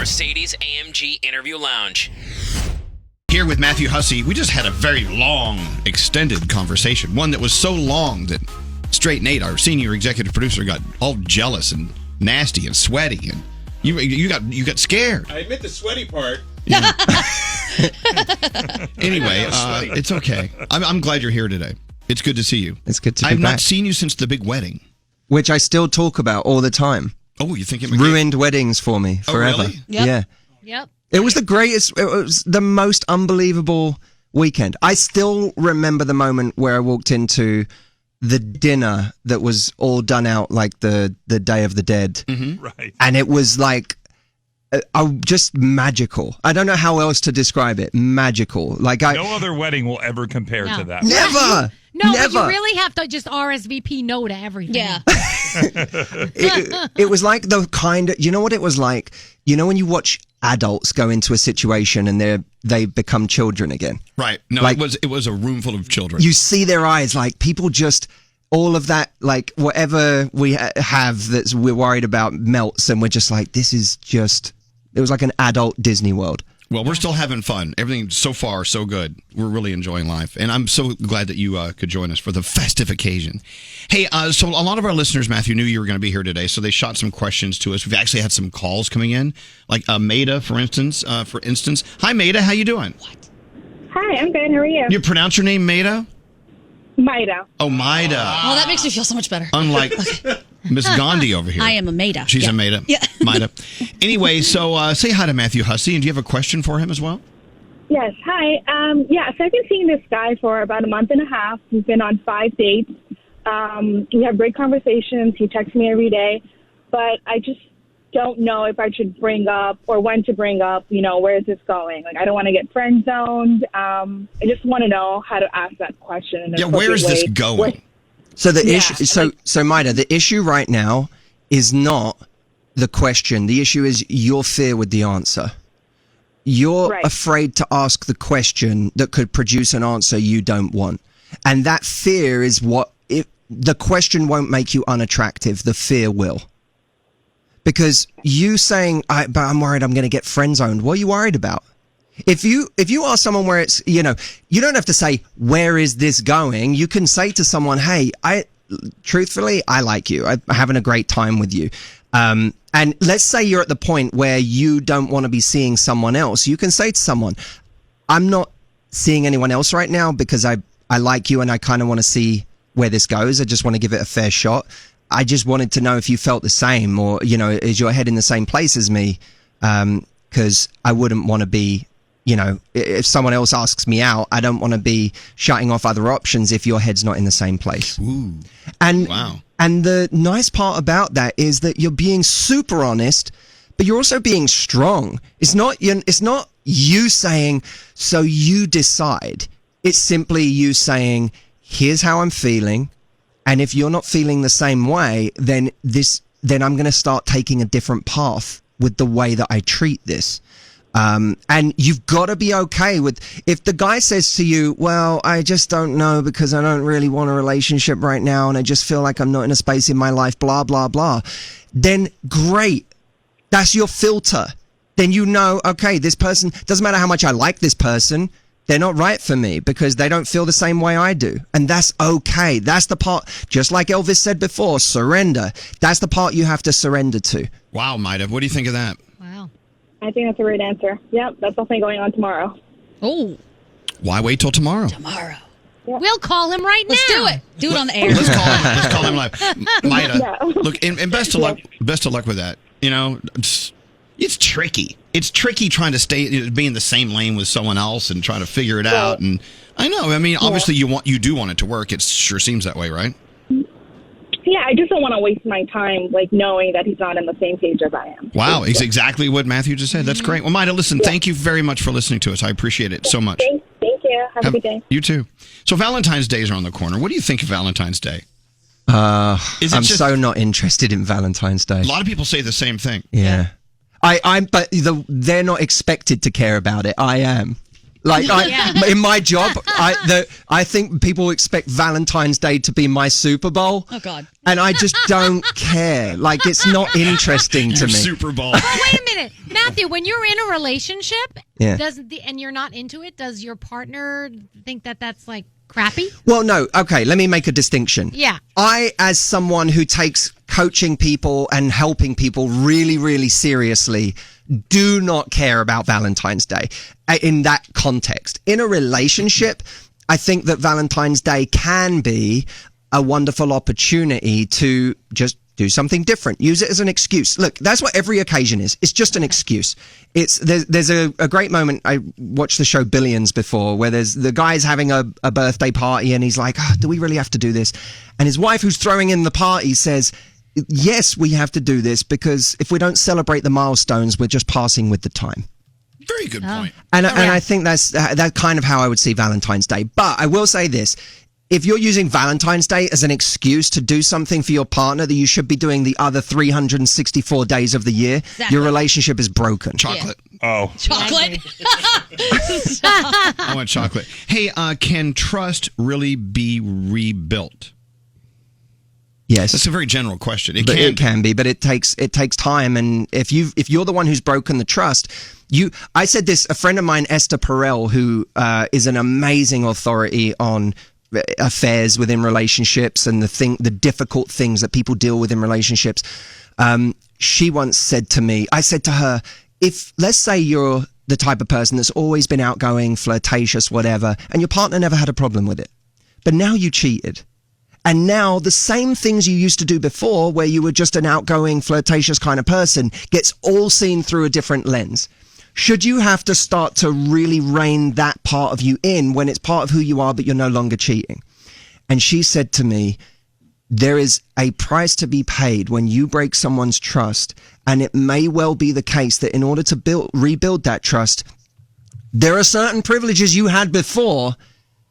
Mercedes-AMG Interview Lounge. Here with Matthew Hussey, we just had a very long, extended conversation. One that was so long that Straight Nate, our senior executive producer, got all jealous and nasty and sweaty, and you got scared. I admit the sweaty part. Yeah. Anyway, it's okay. I'm glad you're here today. It's good to see you. It's good to be I've back. not seen you since the big wedding. Which I still talk about all the time. Oh, you think it ruined weddings for me forever? Oh, really? Yep. Yep. It was the greatest. It was the most unbelievable weekend. I still remember the moment where I walked into the dinner that was all done out like the Day of the Dead. Mm-hmm. Right. And it was like just magical. I don't know how else to describe it. Magical. Like no other wedding will ever compare to that. Never. No, Never. but you really have to just RSVP no to everything. Yeah. It was like the kind of, you know what it was like? You know when you watch adults go into a situation and they become children again? Right. No, like, it was a room full of children. You see their eyes, like people just, all of that, like whatever we have that we're worried about melts, and we're just like, this is just, it was like an adult Disney World. Well, we're still having fun. Everything so far, so good. We're really enjoying life. And I'm so glad that you could join us for the festive occasion. Hey, so a lot of our listeners, Matthew, knew you were going to be here today, so they shot some questions to us. We've actually had some calls coming in, like Maida, for instance. Hi, Maida. How you doing? What? Hi, I'm good. How are you? You pronounce your name Maida? Maida. Oh, Maida. Oh, that makes me feel so much better. Unlike Miss Gandhi over here. I am a Maida. She's a Maida. Yeah. Maida. Anyway, so say hi to Matthew Hussey. And do you have a question for him as well? Yes. Hi. So I've been seeing this guy for about a month and a half. We've been on 5 dates. We have great conversations. He texts me every day. But I just don't know if I should bring up or when to bring up, where is this going? Like, I don't want to get friend zoned. I just want to know how to ask that question. Where is this going? So the issue, so Maida, the issue right now is not the question. The issue is your fear with the answer. You're afraid to ask the question that could produce an answer you don't want. And that fear is the question won't make you unattractive. The fear will. Because you saying, but I'm worried I'm going to get friend zoned. What are you worried about? If you are someone where it's, you don't have to say, where is this going? You can say to someone, hey, truthfully, I like you. I'm having a great time with you. And let's say you're at the point where you don't want to be seeing someone else. You can say to someone, I'm not seeing anyone else right now because I like you and I kind of want to see where this goes. I just want to give it a fair shot. I just wanted to know if you felt the same or, is your head in the same place as me? Because I wouldn't want to be, if someone else asks me out, I don't want to be shutting off other options if your head's not in the same place. Ooh. And, wow. And the nice part about that is that you're being super honest, but you're also being strong. It's not you saying, so you decide. It's simply you saying, here's how I'm feeling. And if you're not feeling the same way, then I'm going to start taking a different path with the way that I treat this. And you've got to be okay with, if the guy says to you, well, I just don't know because I don't really want a relationship right now and I just feel like I'm not in a space in my life, blah, blah, blah, then great. That's your filter. Then okay, this person, doesn't matter how much I like this person, they're not right for me because they don't feel the same way I do. And that's okay. That's the part, just like Elvis said before, surrender. That's the part you have to surrender to. Wow, Maida, what do you think of that? Wow. I think that's a great answer. Yep, that's definitely going on tomorrow. Oh. Why wait till tomorrow? Tomorrow. Yep. We'll call him right Let's now. do it. Do it on the air. Let's call him live. Maida, look, and best of luck. Best of luck with that. It's tricky. It's tricky trying to be in the same lane with someone else and trying to figure it out. And I know. I mean, obviously, you do want it to work. It sure seems that way, right? Yeah, I just don't want to waste my time, knowing that he's not on the same page as I am. Wow, it's exactly what Matthew just said. That's great. Well, Maida, listen, thank you very much for listening to us. I appreciate it so much. Thank you. Have a good day. You too. So Valentine's Day is around the corner. What do you think of Valentine's Day? I'm so not interested in Valentine's Day. A lot of people say the same thing. Yeah. But they're not expected to care about it. I am. Like in my job, I think people expect Valentine's Day to be my Super Bowl. Oh God. And I just don't care. Like, it's not interesting to me. Super Bowl. Oh, wait a minute, Matthew. When you're in a relationship, Yeah. and you're not into it, does your partner think that that's like crappy? Well, no. Okay, let me make a distinction. Yeah. I, as someone who takes coaching people and helping people really, really seriously, do not care about Valentine's Day in that context. In a relationship, I think that Valentine's Day can be a wonderful opportunity to just do something different. Use it as an excuse. Look, that's what every occasion is. It's just an excuse. There's a great moment. I watched the show Billions before, where there's the guy's having a birthday party and he's like, do we really have to do this? And his wife, who's throwing in the party, says, yes, we have to do this, because if we don't celebrate the milestones, we're just passing with the time. Very good point. And I think that's kind of how I would see Valentine's Day. But I will say this. If you're using Valentine's Day as an excuse to do something for your partner that you should be doing the other 364 days of the year, your relationship is broken. Chocolate. Oh. Chocolate. I want chocolate. Hey, can trust really be rebuilt? Yes. That's a very general question. It can be, but it takes time. And if you're the one who's broken the trust, I said this, a friend of mine, Esther Perel, who is an amazing authority on affairs within relationships and the difficult things that people deal with in relationships. She once said to me, I said to her, if let's say you're the type of person that's always been outgoing, flirtatious, whatever, and your partner never had a problem with it, but now you cheated. And now the same things you used to do before, where you were just an outgoing, flirtatious kind of person, gets all seen through a different lens. Should you have to start to really rein that part of you in when it's part of who you are, but you're no longer cheating? And she said to me, there is a price to be paid when you break someone's trust. And it may well be the case that in order to rebuild that trust, there are certain privileges you had before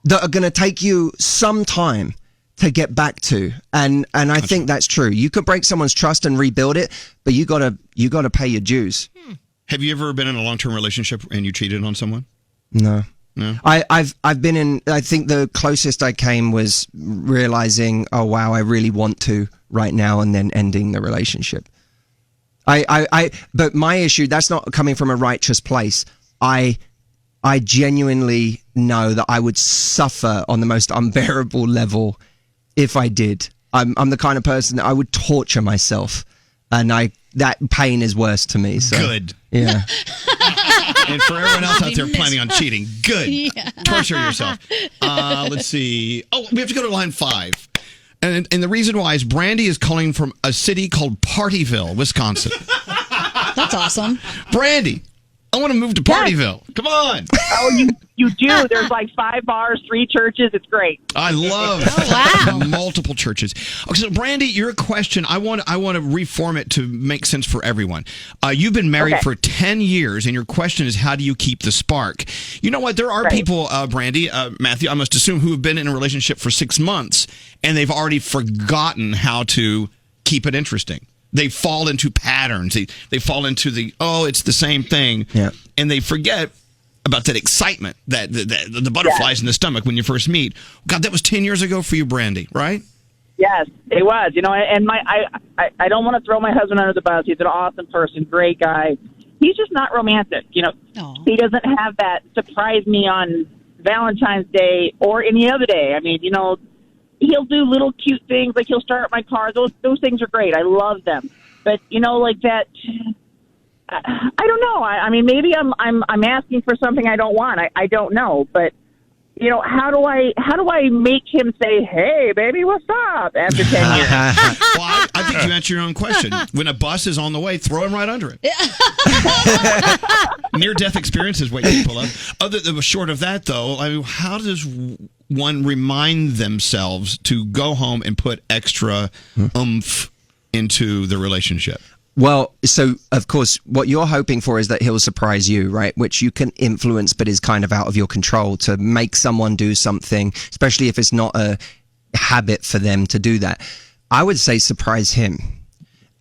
that are going to take you some time to get back to. And I think that's true. You could break someone's trust and rebuild it, but you gotta pay your dues. Have you ever been in a long-term relationship and you cheated on someone? No. No. I've been in, I think the closest I came was realizing, oh wow, I really want to right now, and then ending the relationship. But my issue, that's not coming from a righteous place. I genuinely know that I would suffer on the most unbearable level if I did. I'm the kind of person that I would torture myself, and that pain is worse to me. So. Good. Yeah. And for everyone else out there planning on cheating, good. Yeah. Torture yourself. Let's see. Oh, we have to go to line 5. And the reason why is Brandy is calling from a city called Partyville, Wisconsin. That's awesome. Brandy, I want to move to Partyville. Come on. Oh, you do. There's like 5 bars, 3 churches. It's great. I love multiple churches. Okay, so Brandy, your question, I want to reform it to make sense for everyone. You've been married for 10 years, and your question is, how do you keep the spark? You know what? There are people, Brandy, Matthew, I must assume, who have been in a relationship for 6 months, and they've already forgotten how to keep it interesting. They fall into patterns. They fall into it's the same thing. Yeah. And they forget about that excitement, that the butterflies in the stomach when you first meet. God, that was 10 years ago for you, Brandy, right? Yes, it was. You know, and I don't want to throw my husband under the bus. He's an awesome person, great guy. He's just not romantic. You know, He doesn't have that surprise me on Valentine's Day or any other day. I mean, you know, he'll do little cute things, like he'll start my car. Those things are great. I love them. But, you know, like that, I don't know. I mean, maybe I'm asking for something I don't want. I don't know. But, you know, how do I make him say, hey, baby, what's up, after 10 years? Well, I think you answered your own question. When a bus is on the way, throw him right under it. Near-death experiences wake people up. Short of that, though, I mean, how does one remind themselves to go home and put extra oomph into the relationship? Well, so, of course, what you're hoping for is that he'll surprise you, right? Which you can influence, but is kind of out of your control, to make someone do something, especially if it's not a habit for them to do that. I would say surprise him.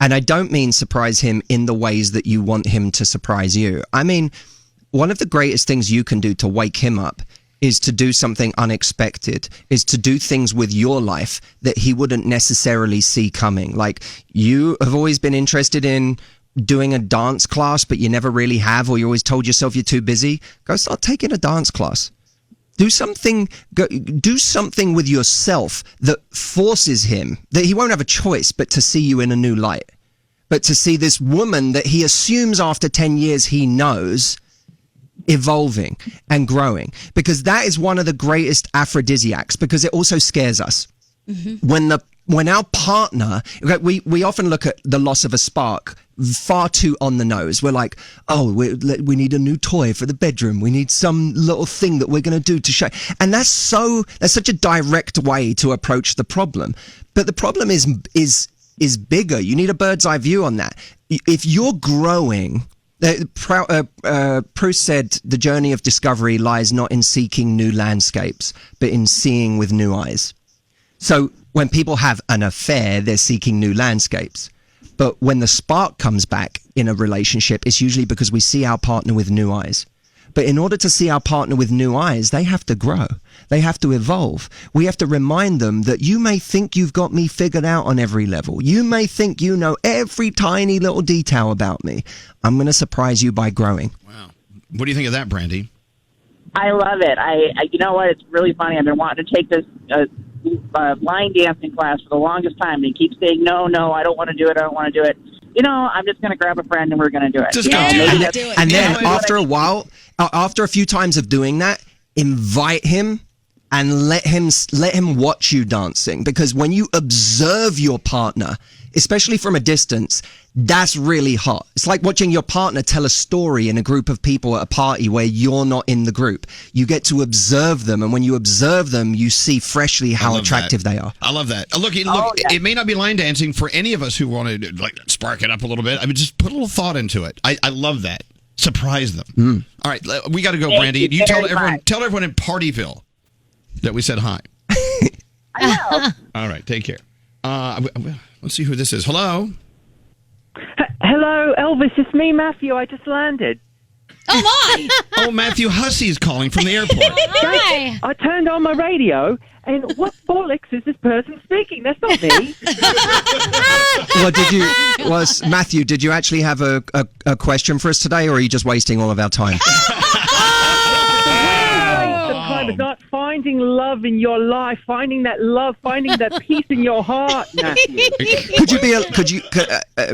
And I don't mean surprise him in the ways that you want him to surprise you. I mean, one of the greatest things you can do to wake him up is to do something unexpected, is to do things with your life that he wouldn't necessarily see coming. Like, you have always been interested in doing a dance class, but you never really have, or you always told yourself you're too busy. Go start taking a dance class. Do something with yourself that forces him, that he won't have a choice but to see you in a new light. But to see this woman that he assumes after 10 years he knows evolving and growing, because that is one of the greatest aphrodisiacs, because it also scares us. When our partner, we often look at the loss of a spark far too on the nose. We're like, oh, we need a new toy for the bedroom. We need some little thing that we're going to do to show. And that's such a direct way to approach the problem. But the problem is bigger. You need a bird's eye view on that. If you're growing, Proust said the journey of discovery lies not in seeking new landscapes, but in seeing with new eyes. So when people have an affair, they're seeking new landscapes. But when the spark comes back in a relationship, it's usually because we see our partner with new eyes. But in order to see our partner with new eyes, they have to grow. They have to evolve. We have to remind them that you may think you've got me figured out on every level. You may think you know every tiny little detail about me. I'm going to surprise you by growing. Wow. What do you think of that, Brandy? I love it. I you know what? It's really funny. I've been wanting to take this line dancing class for the longest time, and he keeps saying, no, I don't want to do it. I don't want to do it. You know, I'm just going to grab a friend and we're going to do it. Just go do it. And then after a while, after a few times of doing that, invite him and let him watch you dancing. Because when you observe your partner, especially from a distance, that's really hot. It's like watching your partner tell a story in a group of people at a party where you're not in the group. You get to observe them, and when you observe them, you see freshly how attractive they are. I love that. Look, it may not be line dancing for any of us who want to like spark it up a little bit. I mean, just put a little thought into it. I love that. Surprise them. All right, we got to go, Brandy. You tell everyone in Partyville that we said hi. I will. All right, take care. Let's see who this is. Hello. Hello, Elvis. It's me, Matthew. I just landed. Oh, my. Oh, Matthew Hussey is calling from the airport. Hi. I turned on my radio, and what bollocks is this person speaking? That's not me. Well, Matthew, did you actually have a question for us today, or are you just wasting all of our time? Not finding love in your life, finding that love, finding that peace in your heart, Matthew.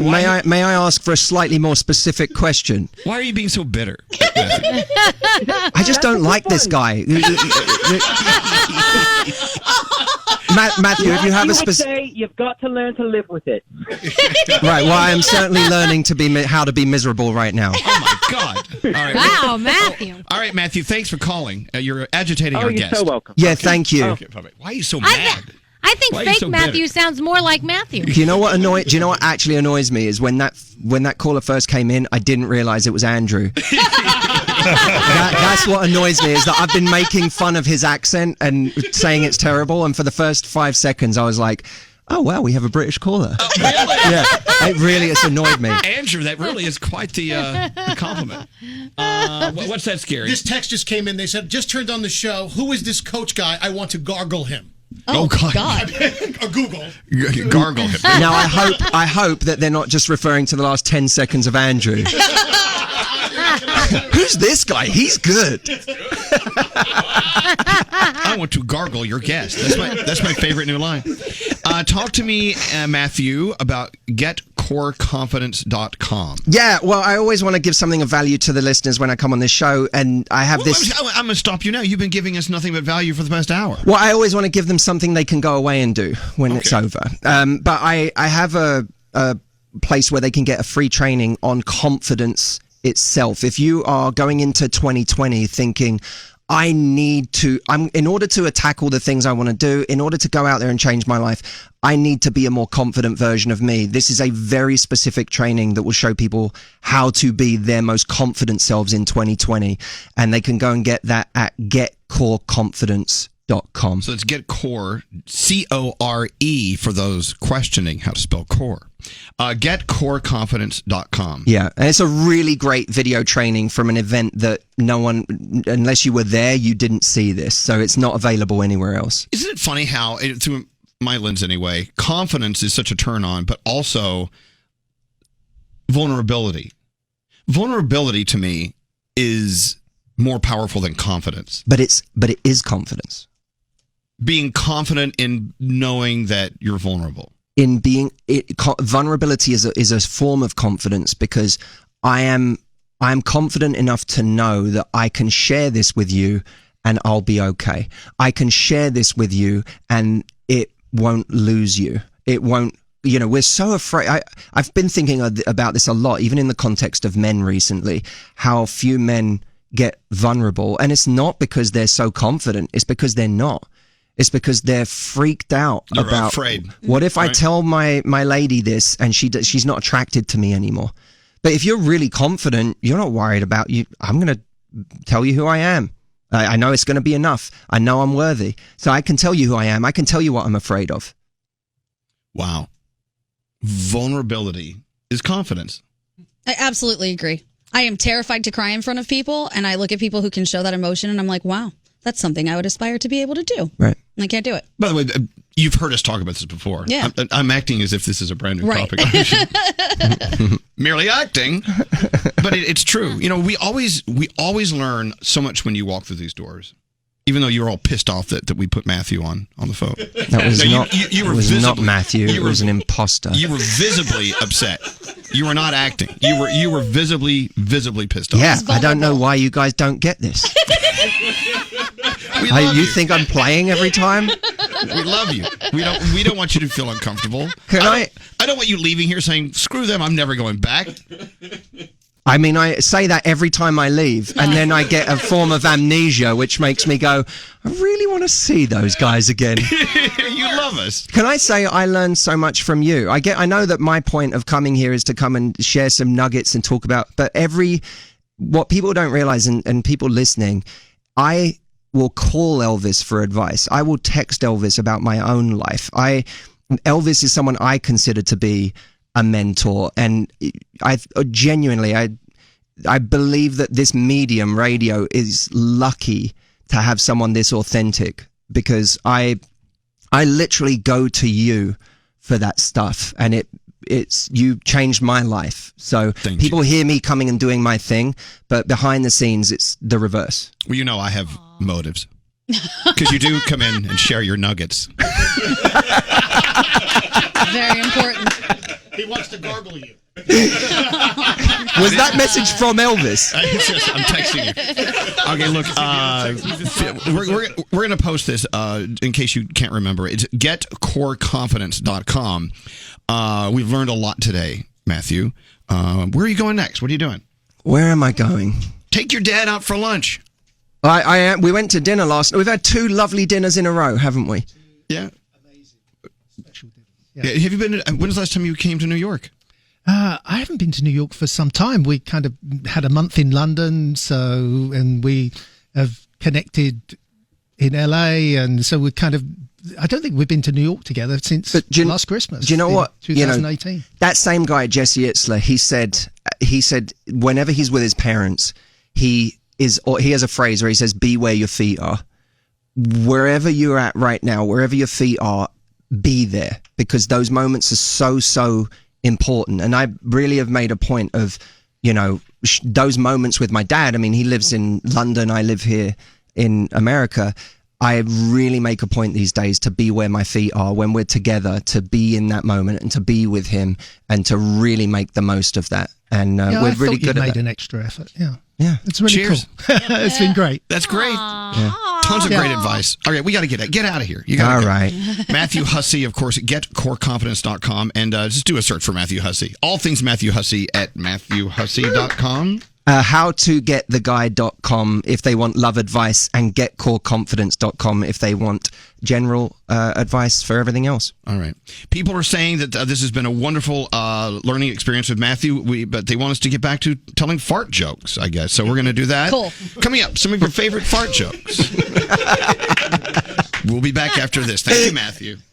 May I ask for a slightly more specific question? Why are you being so bitter? I just don't like this guy. Matthew, if you have a specific, you've got to learn to live with it. Right. Well, I am certainly learning how to be miserable right now. Oh my God! All right. Wow, Matthew. All right, Matthew. Thanks for calling. You're agitating our guest. You're so welcome. Yeah, thank you. Okay, why are you so mad? I think fake Matthew sounds more like Matthew. Do you know what actually annoys me is when that caller first came in, I didn't realize it was Andrew. That's what annoys me, is that I've been making fun of his accent and saying it's terrible, and for the first 5 seconds I was like, oh wow, we have a British caller. Oh, really? It's annoyed me. Andrew, that really is quite the compliment. What's that, Scary? This text just came in. They said, just turned on the show. Who is this coach guy? I want to gargle him. Oh God. Or Google. Gargle him. Now I hope that they're not just referring to the last 10 seconds of Andrew. Who's this guy? He's good. I want to gargle your guest. That's my favorite new line. Talk to me, Matthew, about getcoreconfidence.com. Yeah, well, I always want to give something of value to the listeners when I come on this show, and I have this... I'm going to stop you now. You've been giving us nothing but value for the past hour. Well, I always want to give them something they can go away and do when it's over. But I have a place where they can get a free training on confidence itself. If you are going into 2020 thinking, in order to attack all the things I want to do, in order to go out there and change my life, I need to be a more confident version of me. This is a very specific training that will show people how to be their most confident selves in 2020. And they can go and get that at getcoreconfidence.com. getcore.com. So it's getcore, CORE, for those questioning how to spell core. Getcoreconfidence.com. Yeah, and it's a really great video training from an event that no one, unless you were there, you didn't see this. So it's not available anywhere else. Isn't it funny how, through my lens anyway, confidence is such a turn on, but also vulnerability. Vulnerability to me is more powerful than confidence. But it is confidence. Being confident in knowing that you're vulnerable. In being vulnerability is a form of confidence, because I am confident enough to know that I can share this with you and I'll be okay. I can share this with you and it won't lose you. It won't. We're so afraid. I've been thinking about this a lot, even in the context of men recently, how few men get vulnerable. And it's not because they're so confident. It's because they're not. It's because they're freaked out about afraid. What if I tell my lady this and she's not attracted to me anymore? But if you're really confident, you're not worried about you. I'm going to tell you who I am. I know it's going to be enough. I know I'm worthy. So I can tell you who I am. I can tell you what I'm afraid of. Wow. Vulnerability is confidence. I absolutely agree. I am terrified to cry in front of people, and I look at people who can show that emotion, and I'm like, wow, that's something I would aspire to be able to do. Right. And I can't do it. By the way, you've heard us talk about this before. Yeah. I'm acting as if this is a brand new topic. Merely acting, but it's true. We always learn so much when you walk through these doors. Even though you're all pissed off that we put Matthew on the phone. That was not Matthew. It was an imposter. You were visibly upset. You were not acting. You were visibly pissed off. Yeah, I don't know why you guys don't get this. You think I'm playing every time? We love you. We don't want you to feel uncomfortable. I don't want you leaving here saying, screw them, I'm never going back. I mean, I say that every time I leave, and then I get a form of amnesia, which makes me go, I really want to see those guys again. You love us. Can I say I learned so much from you? I know that my point of coming here is to come and share some nuggets and talk about, but what people don't realize, and people listening, I will call Elvis for advice. I will text Elvis about my own life. Elvis is someone I consider to be a mentor, and I genuinely believe that this medium, radio, is lucky to have someone this authentic, because I literally go to you for that stuff, and you changed my life. So people hear me coming and doing my thing, but behind the scenes it's the reverse. Well, I have motives, because you do come in and share your nuggets. Very important. He wants to gargle you. Was that message from Elvis? I'm texting you. Okay, look, we're going to post this in case you can't remember. It's getcoreconfidence.com. We've learned a lot today, Matthew. Where are you going next? What are you doing? Where am I going? Take your dad out for lunch. We went to dinner last night. We've had 2 lovely dinners in a row, haven't we? Yeah. Yeah. Have you been? When was the last time you came to New York? I haven't been to New York for some time. We kind of had a month in London, and we have connected in LA, and so we kind of. I don't think we've been to New York together since last Christmas. Do you know what? 2018. That same guy, Jesse Itzler, he said whenever he's with his parents, he has a phrase where he says, "Be where your feet are." Wherever you're at right now, wherever your feet are, be there, because those moments are so important. And I really have made a point of, those moments with my dad. I mean, he lives in London. I live here in America. I really make a point these days to be where my feet are when we're together, to be in that moment and to be with him and to really make the most of that. And we're really good at that. Made an extra effort. Yeah. It's really cool. It's been great. That's great. Yeah. Tons of great advice. All right, we got to get out of here. All right. Matthew Hussey, of course, at getcoreconfidence.com, and just do a search for Matthew Hussey. All things Matthew Hussey at MatthewHussey.com. howtogettheguy.com if they want love advice, and getcoreconfidence.com if they want general advice for everything else. All right. People are saying that this has been a wonderful learning experience with Matthew, but they want us to get back to telling fart jokes, I guess. So we're going to do that. Cool. Coming up, some of your favorite fart jokes. We'll be back after this. Thank you, Matthew.